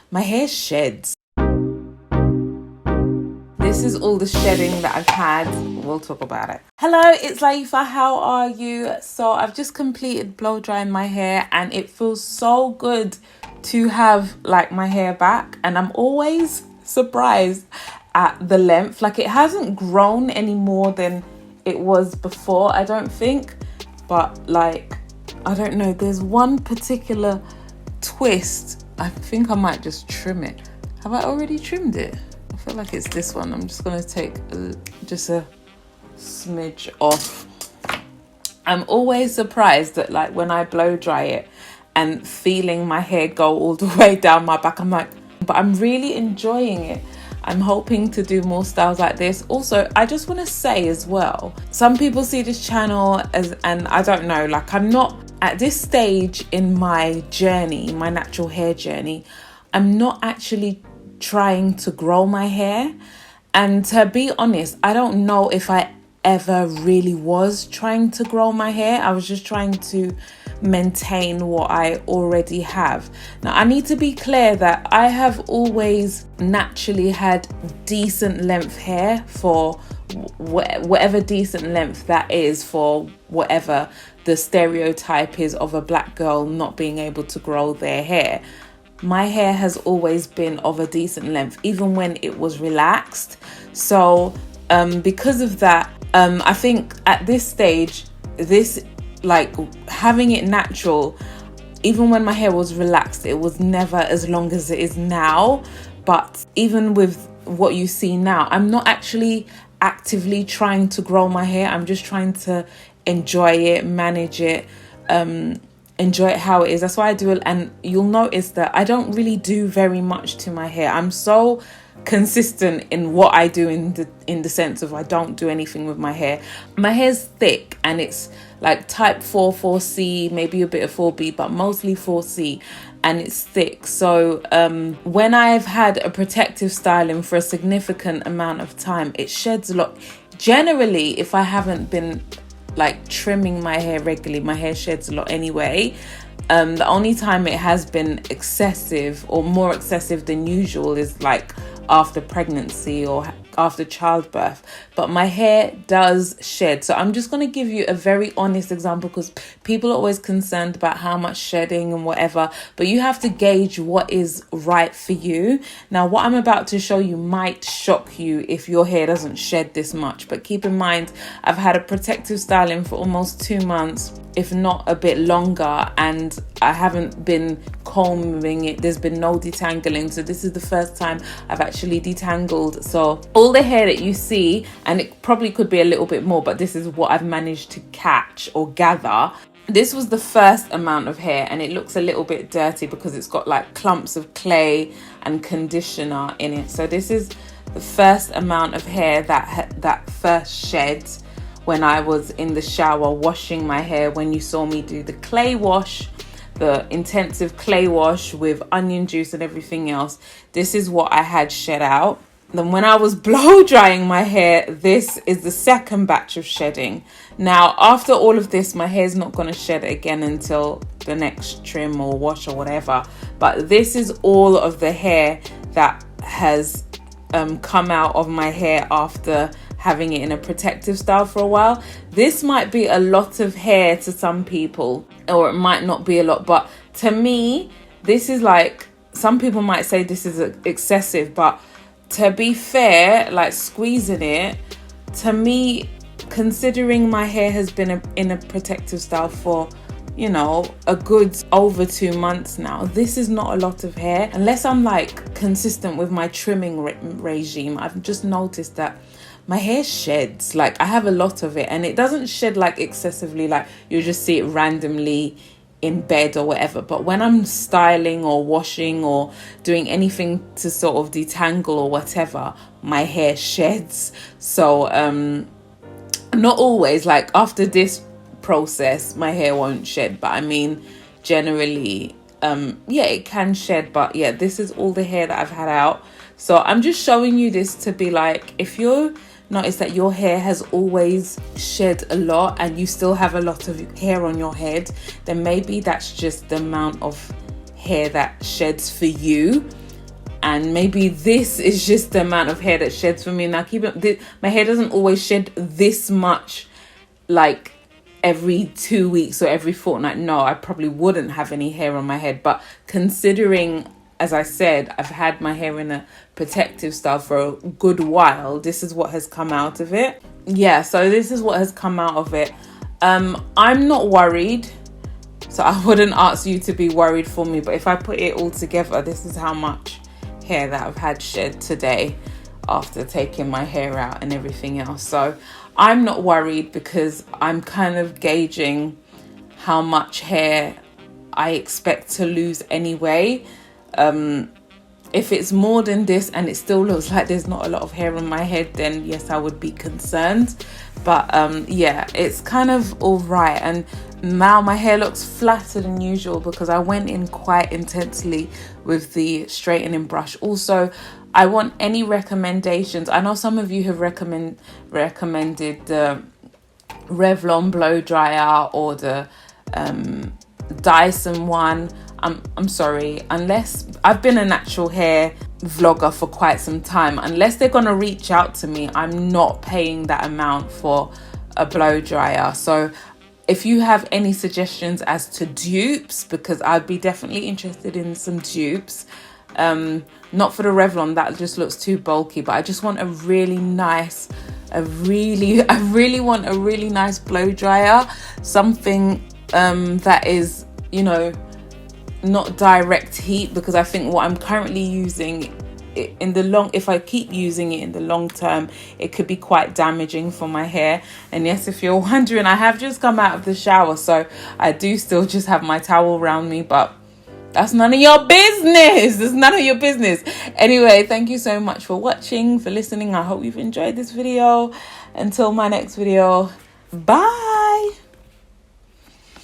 my hair sheds. This is all the shedding that I've had. We'll talk about it. Hello, it's Layefa. How are you? So I've just completed blow drying my hair and it feels so good to have like my hair back, and I'm always surprised at the length. Like, it hasn't grown any more than it was before, I don't think, but like, I don't know, there's one particular twist. I think I might just trim it. Have I already trimmed it? I feel like it's this one. I'm just going to take just a smidge off. I'm always surprised that like when I blow dry it and feeling my hair go all the way down my back, I'm like, but I'm really enjoying it. I'm hoping to do more styles like this. Also, I just want to say as well, some people see this channel as, and I don't know, like, I'm not at this stage in my journey, my natural hair journey, I'm not actually trying to grow my hair. And to be honest, I don't know if I ever really was trying to grow my hair. I was just trying to maintain what I already have. Now, I need to be clear that I have always naturally had decent length hair, for whatever decent length that is, for whatever the stereotype is of a black girl not being able to grow their hair. My hair has always been of a decent length, even when it was relaxed. So because of that, I think at this stage, this, like, having it natural, even when my hair was relaxed, it was never as long as it is now. But even with what you see now, I'm not actually actively trying to grow my hair. I'm just trying to enjoy it, manage it, enjoy it how it is. That's why I do it. And you'll notice that I don't really do very much to my hair. I'm so consistent in what I do in the sense of I don't do anything with my hair. My hair's thick and it's like type 4, 4C, maybe a bit of 4B, but mostly 4C, and it's thick. So when I've had a protective styling for a significant amount of time, it sheds a lot. Generally, if I haven't been like trimming my hair regularly, my hair sheds a lot anyway. The only time it has been excessive or more excessive than usual is like after pregnancy or after childbirth, but my hair does shed. So I'm just going to give you a very honest example, because people are always concerned about how much shedding and whatever, but you have to gauge what is right for you. Now, what I'm about to show you might shock you if your hair doesn't shed this much, but keep in mind, I've had a protective styling for almost 2 months, if not a bit longer, and I haven't been combing it. There's been no detangling, so this is the first time I've actually detangled. So all the hair that you see, and it probably could be a little bit more, but this is what I've managed to catch or gather. This was the first amount of hair, and it looks a little bit dirty because it's got like clumps of clay and conditioner in it. So this is the first amount of hair that first shed when I was in the shower washing my hair. When you saw me do the clay wash, the intensive clay wash with onion juice and everything else, this is what I had shed out. Then when I was blow drying my hair, this is the second batch of shedding. Now, after all of this, my hair's not going to shed again until the next trim or wash or whatever. But this is all of the hair that has come out of my hair after having it in a protective style for a while. This might be a lot of hair to some people, or it might not be a lot, but to me, this is like, some people might say this is excessive, but to be fair, like squeezing it, to me, considering my hair has been in a protective style for, you know, a good over 2 months now, this is not a lot of hair. Unless I'm like consistent with my trimming regime, I've just noticed that my hair sheds. Like, I have a lot of it, and it doesn't shed like excessively, like you just see it randomly in bed or whatever. But when I'm styling or washing or doing anything to sort of detangle or whatever, my hair sheds. So not always, like after this process my hair won't shed, but I mean generally yeah, it can shed. But yeah, this is all the hair that I've had out. So I'm just showing you this to be like, if you notice that your hair has always shed a lot and you still have a lot of hair on your head, then maybe that's just the amount of hair that sheds for you. and maybe this is just the amount of hair that sheds for me. Now my hair doesn't always shed this much, like every 2 weeks or every fortnight. No, I probably wouldn't have any hair on my head, but considering, as I said, I've had my hair in a protective style for a good while, this is what has come out of it. Yeah, so this is what has come out of it. I'm not worried, so I wouldn't ask you to be worried for me, but if I put it all together, this is how much hair that I've had shed today after taking my hair out and everything else. So I'm not worried, because I'm kind of gauging how much hair I expect to lose anyway. If it's more than this and it still looks like there's not a lot of hair on my head, then yes, I would be concerned. But yeah, it's kind of all right. And now my hair looks flatter than usual because I went in quite intensely with the straightening brush. Also, I want any recommendations. I know some of you have recommended the Revlon blow dryer or the Dyson one. I'm sorry, unless I've been a natural hair vlogger for quite some time, unless they're gonna reach out to me, I'm not paying that amount for a blow dryer. So if you have any suggestions as to dupes, because I'd be definitely interested in some dupes. Not for the Revlon, that just looks too bulky, but I just want I really want a really nice blow dryer, something that is, you know, not direct heat, because I think what I'm currently using if I keep using it in the long term, it could be quite damaging for my hair. And yes, if you're wondering, I have just come out of the shower, so I do still just have my towel around me, but that's none of your business. It's none of your business. Anyway, thank you so much for watching, for listening. I hope you've enjoyed this video. Until my next video, bye.